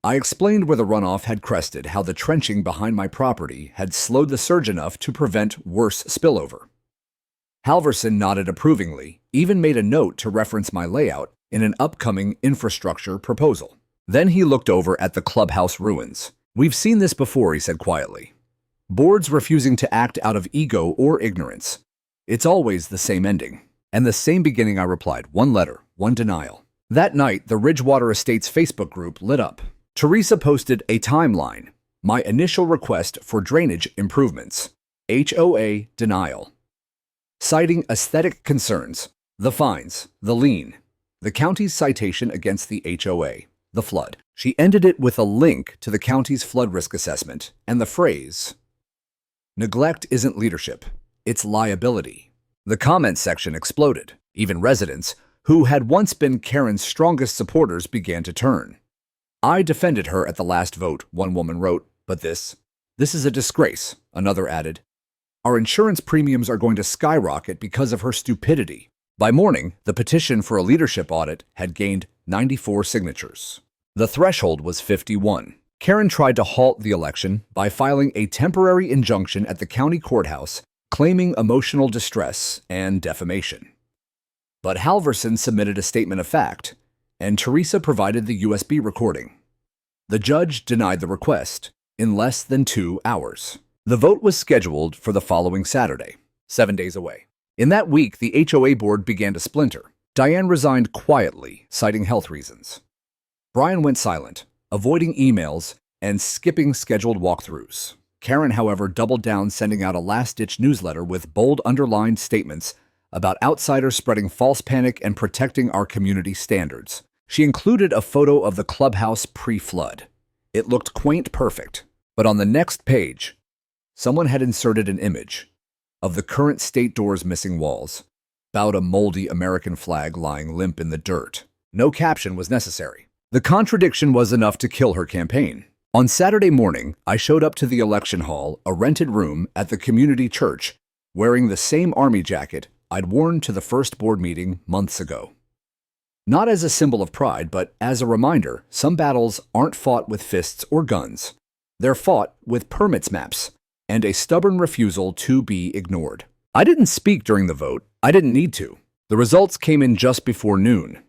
I explained where the runoff had crested, how the trenching behind my property had slowed the surge enough to prevent worse spillover. Halverson nodded approvingly, even made a note to reference my layout in an upcoming infrastructure proposal. Then he looked over at the clubhouse ruins. "We've seen this before," he said quietly. "Boards refusing to act out of ego or ignorance. It's always the same ending." And the same beginning, I replied. One letter, one denial. That night, the Ridgewater Estates Facebook group lit up. Teresa posted a timeline. My initial request for drainage improvements. HOA denial. Citing aesthetic concerns, the fines, the lien, the county's citation against the HOA, the flood. She ended it with a link to the county's flood risk assessment and the phrase, "Neglect isn't leadership, it's liability." The comment section exploded. Even residents, who had once been Karen's strongest supporters, began to turn. "I defended her at the last vote," one woman wrote, "but this is a disgrace," another added. "Our insurance premiums are going to skyrocket because of her stupidity." By morning, the petition for a leadership audit had gained 94 signatures. The threshold was 51. Karen tried to halt the election by filing a temporary injunction at the county courthouse claiming emotional distress and defamation. But Halverson submitted a statement of fact, and Teresa provided the USB recording. The judge denied the request in less than 2 hours. The vote was scheduled for the following Saturday, 7 days away. In that week, the HOA board began to splinter. Diane resigned quietly, citing health reasons. Brian went silent, avoiding emails and skipping scheduled walkthroughs. Karen, however, doubled down, sending out a last-ditch newsletter with bold underlined statements about outsiders spreading false panic and protecting our community standards. She included a photo of the clubhouse pre-flood. It looked quaint perfect, but on the next page, someone had inserted an image of the current state door's missing walls, about a moldy American flag lying limp in the dirt. No caption was necessary. The contradiction was enough to kill her campaign. On Saturday morning, I showed up to the election hall, a rented room at the community church, wearing the same army jacket I'd worn to the first board meeting months ago. Not as a symbol of pride, but as a reminder, some battles aren't fought with fists or guns. They're fought with permits maps and a stubborn refusal to be ignored. I didn't speak during the vote. I didn't need to. The results came in just before noon.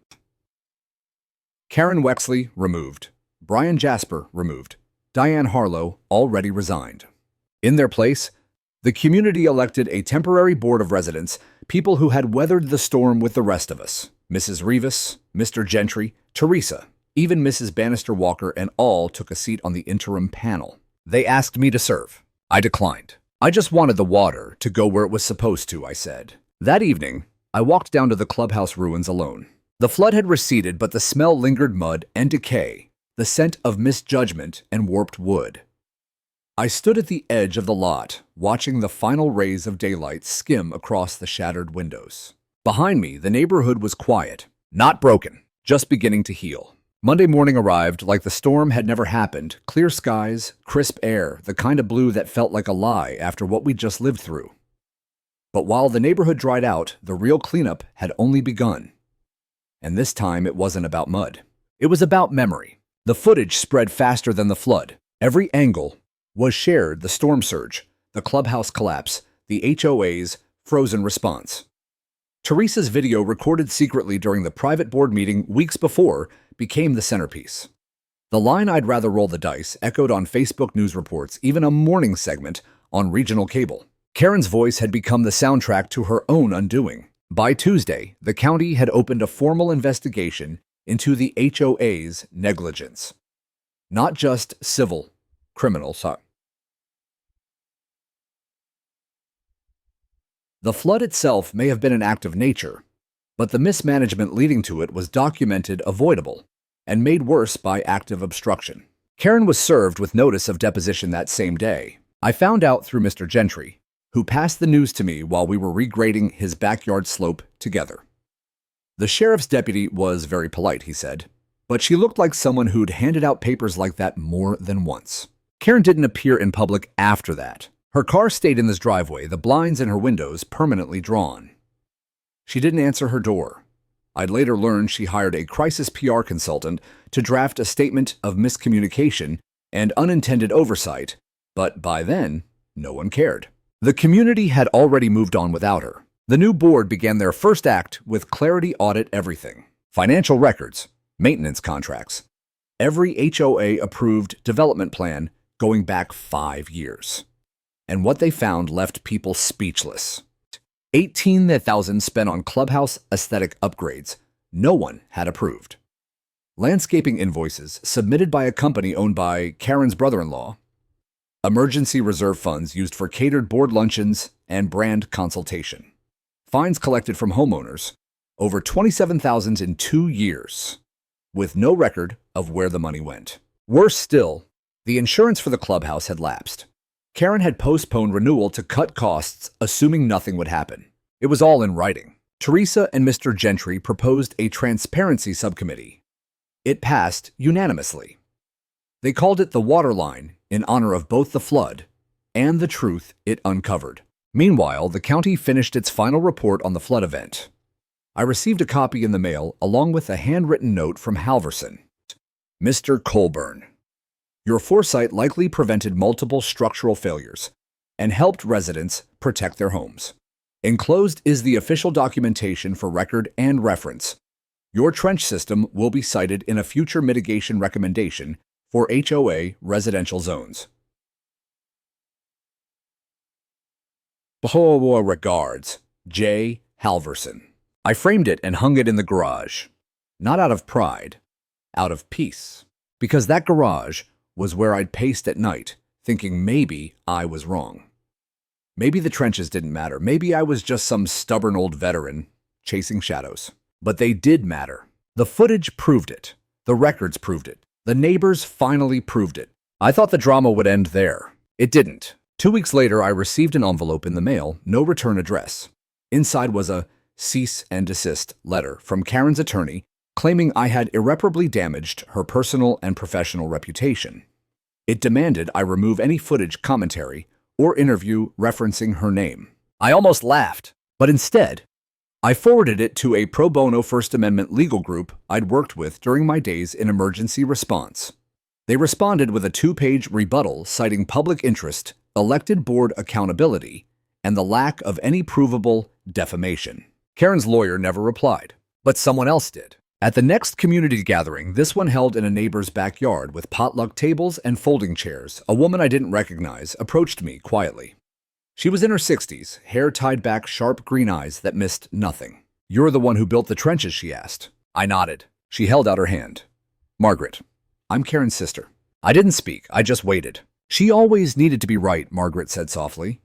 Karen Wexley, removed. Brian Jasper, removed. Diane Harlow, already resigned. In their place, the community elected a temporary board of residents, people who had weathered the storm with the rest of us. Mrs. Rivas, Mr. Gentry, Teresa, even Mrs. Bannister Walker, and all took a seat on the interim panel. They asked me to serve. I declined. I just wanted the water to go where it was supposed to, I said. That evening, I walked down to the clubhouse ruins alone. The flood had receded, but the smell lingered: mud and decay, the scent of misjudgment and warped wood. I stood at the edge of the lot, watching the final rays of daylight skim across the shattered windows. Behind me, the neighborhood was quiet, not broken, just beginning to heal. Monday morning arrived like the storm had never happened. Clear skies, crisp air, the kind of blue that felt like a lie after what we'd just lived through. But while the neighborhood dried out, the real cleanup had only begun. And this time it wasn't about mud. It was about memory. The footage spread faster than the flood. Every angle was shared: the storm surge, the clubhouse collapse, the HOA's frozen response. Teresa's video, recorded secretly during the private board meeting weeks before, became the centerpiece. The line "I'd rather roll the dice" echoed on Facebook news reports, even a morning segment on regional cable. Karen's voice had become the soundtrack to her own undoing. By Tuesday, the county had opened a formal investigation into the HOA's negligence. Not just civil, criminal. The flood itself may have been an act of nature, but the mismanagement leading to it was documented, avoidable, and made worse by active obstruction. Karen was served with notice of deposition that same day. I found out through Mr. Gentry, who passed the news to me while we were regrading his backyard slope together. The sheriff's deputy was very polite, he said, but she looked like someone who'd handed out papers like that more than once. Karen didn't appear in public after that. Her car stayed in this driveway, the blinds in her windows permanently drawn. She didn't answer her door. I'd later learned she hired a crisis PR consultant to draft a statement of miscommunication and unintended oversight, but by then, no one cared. The community had already moved on without her. The new board began their first act with clarity: audit everything. Financial records, maintenance contracts, every HOA-approved development plan going back 5 years. And what they found left people speechless. $18,000 spent on clubhouse aesthetic upgrades no one had approved. Landscaping invoices submitted by a company owned by Karen's brother-in-law. Emergency reserve funds used for catered board luncheons and brand consultation. Fines collected from homeowners, over $27,000 in 2 years, with no record of where the money went. Worse still, the insurance for the clubhouse had lapsed. Karen had postponed renewal to cut costs, assuming nothing would happen. It was all in writing. Teresa and Mr. Gentry proposed a transparency subcommittee. It passed unanimously. They called it the Waterline, in honor of both the flood and the truth it uncovered. Meanwhile, the county finished its final report on the flood event. I received a copy in the mail, along with a handwritten note from Halverson. Mr. Colburn, your foresight likely prevented multiple structural failures and helped residents protect their homes. Enclosed is the official documentation for record and reference. Your trench system will be cited in a future mitigation recommendation for HOA residential zones. Regards, J. Halverson. I framed it and hung it in the garage, not out of pride, out of peace. Because that garage was where I'd paced at night, thinking maybe I was wrong. Maybe the trenches didn't matter. Maybe I was just some stubborn old veteran chasing shadows. But they did matter. The footage proved it. The records proved it. The neighbors finally proved it. I thought the drama would end there. It didn't. 2 weeks later, I received an envelope in the mail, no return address. Inside was a cease and desist letter from Karen's attorney claiming I had irreparably damaged her personal and professional reputation. It demanded I remove any footage, commentary, or interview referencing her name. I almost laughed, but instead, I forwarded it to a pro bono First Amendment legal group I'd worked with during my days in emergency response. They responded with a 2-page rebuttal citing public interest, elected board accountability, and the lack of any provable defamation. Karen's lawyer never replied, but someone else did. At the next community gathering, this one held in a neighbor's backyard with potluck tables and folding chairs, a woman I didn't recognize approached me quietly. She was in her 60s, hair tied back, sharp green eyes that missed nothing. "You're the one who built the trenches?" she asked. I nodded. She held out her hand. "Margaret, I'm Karen's sister." I didn't speak, I just waited. "She always needed to be right," Margaret said softly.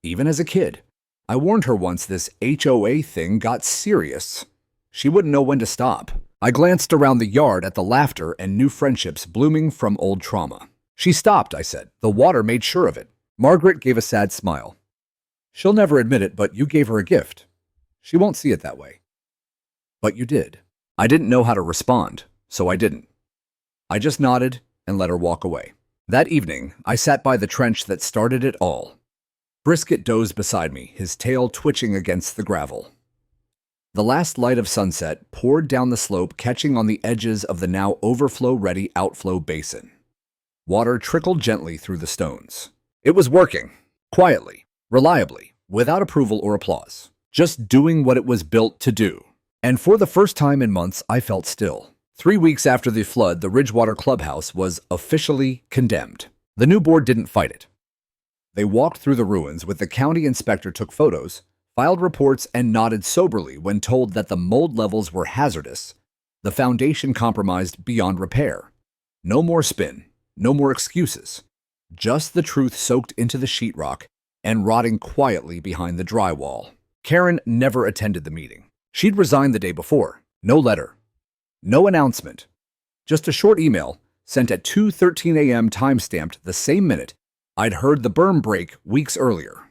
"Even as a kid. I warned her once this HOA thing got serious. She wouldn't know when to stop." I glanced around the yard at the laughter and new friendships blooming from old trauma. "She stopped," I said. "The water made sure of it." Margaret gave a sad smile. "She'll never admit it, but you gave her a gift. She won't see it that way." "But you did." I didn't know how to respond, so I didn't. I just nodded and let her walk away. That evening, I sat by the trench that started it all. Brisket dozed beside me, his tail twitching against the gravel. The last light of sunset poured down the slope, catching on the edges of the now overflow-ready outflow basin. Water trickled gently through the stones. It was working, quietly, reliably, without approval or applause, just doing what it was built to do. And for the first time in months, I felt still. 3 weeks after the flood, the Ridgewater Clubhouse was officially condemned. The new board didn't fight it. They walked through the ruins with the county inspector, took photos, filed reports, and nodded soberly when told that the mold levels were hazardous, the foundation compromised beyond repair. No more spin, no more excuses. Just the truth soaked into the sheetrock and rotting quietly behind the drywall. Karen never attended the meeting. She'd resigned the day before. No letter. No announcement. Just a short email sent at 2:13 a.m. time-stamped the same minute I'd heard the berm break weeks earlier.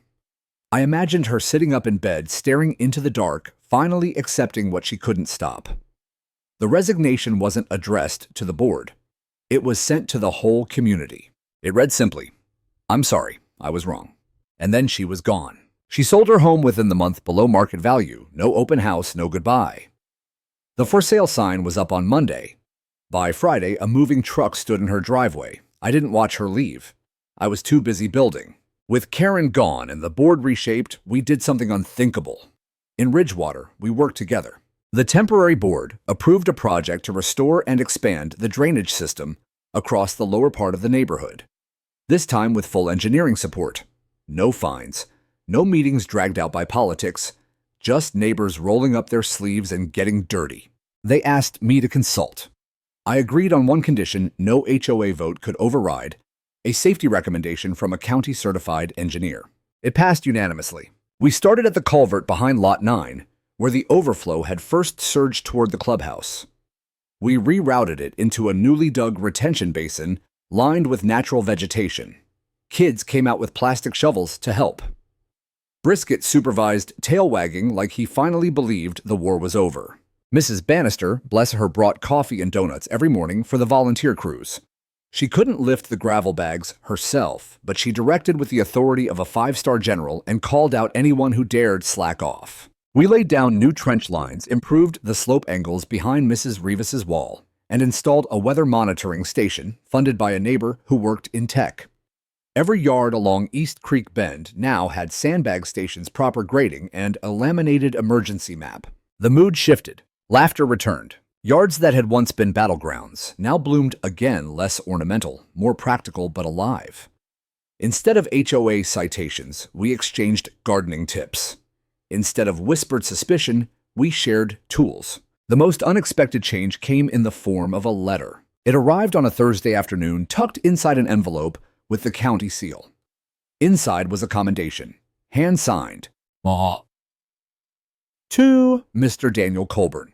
I imagined her sitting up in bed, staring into the dark, finally accepting what she couldn't stop. The resignation wasn't addressed to the board. It was sent to the whole community. It read simply, "I'm sorry, I was wrong." And then she was gone. She sold her home within the month below market value. No open house, no goodbye. The for sale sign was up on Monday. By Friday, a moving truck stood in her driveway. I didn't watch her leave. I was too busy building. With Karen gone and the board reshaped, we did something unthinkable. In Ridgewater, we worked together. The temporary board approved a project to restore and expand the drainage system across the lower part of the neighborhood. This time with full engineering support. No fines, no meetings dragged out by politics, just neighbors rolling up their sleeves and getting dirty. They asked me to consult. I agreed on one condition: no HOA vote could override a safety recommendation from a county-certified engineer. It passed unanimously. We started at the culvert behind Lot 9, where the overflow had first surged toward the clubhouse. We rerouted it into a newly dug retention basin lined with natural vegetation. Kids came out with plastic shovels to help. Brisket supervised, tail wagging like he finally believed the war was over. Mrs. Bannister, bless her, brought coffee and donuts every morning for the volunteer crews. She couldn't lift the gravel bags herself, but she directed with the authority of a 5-star general and called out anyone who dared slack off. We laid down new trench lines, improved the slope angles behind Mrs. Rivas's wall, and installed a weather monitoring station funded by a neighbor who worked in tech. Every yard along East Creek Bend now had sandbag stations, proper grading, and a laminated emergency map. The mood shifted. Laughter returned. Yards that had once been battlegrounds now bloomed again, less ornamental, more practical but alive. Instead of HOA citations, we exchanged gardening tips. Instead of whispered suspicion, we shared tools. The most unexpected change came in the form of a letter. It arrived on a Thursday afternoon, tucked inside an envelope with the county seal. Inside was a commendation, hand-signed, to Mr. Daniel Colburn.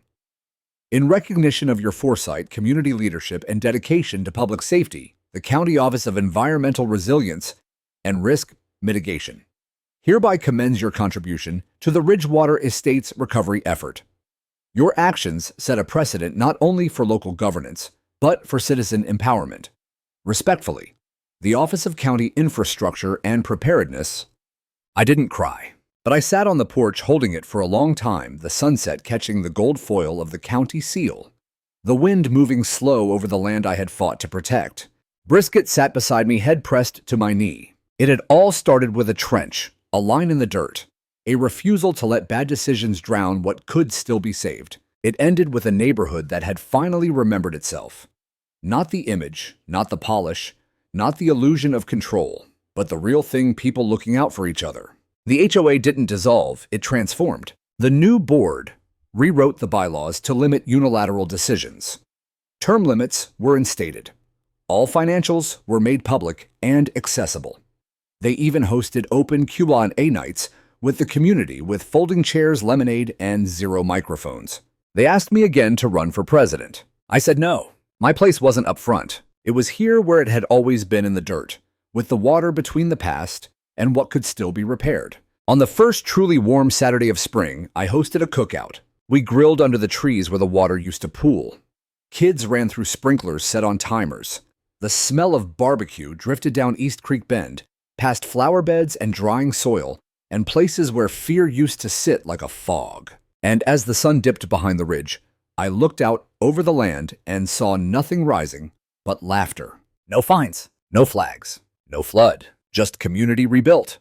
In recognition of your foresight, community leadership, and dedication to public safety, the County Office of Environmental Resilience and Risk Mitigation hereby commends your contribution to the Ridgewater Estates recovery effort. Your actions set a precedent not only for local governance, but for citizen empowerment. Respectfully, the Office of County Infrastructure and Preparedness. I didn't cry, but I sat on the porch holding it for a long time, the sunset catching the gold foil of the county seal, the wind moving slow over the land I had fought to protect. Brisket sat beside me, head pressed to my knee. It had all started with a trench, a line in the dirt, a refusal to let bad decisions drown what could still be saved. It ended with a neighborhood that had finally remembered itself. Not the image, not the polish, not the illusion of control, but the real thing, people looking out for each other. The HOA didn't dissolve, it transformed. The new board rewrote the bylaws to limit unilateral decisions. Term limits were instated. All financials were made public and accessible. They even hosted open Q&A nights with the community with folding chairs, lemonade, and 0 microphones. They asked me again to run for president. I said no. My place wasn't up front. It was here where it had always been, in the dirt, with the water between the past and what could still be repaired. On the first truly warm Saturday of spring, I hosted a cookout. We grilled under the trees where the water used to pool. Kids ran through sprinklers set on timers. The smell of barbecue drifted down East Creek Bend, past flower beds and drying soil, and places where fear used to sit like a fog. And as the sun dipped behind the ridge, I looked out over the land and saw nothing rising but laughter. No fines, no flags, no flood, just community rebuilt.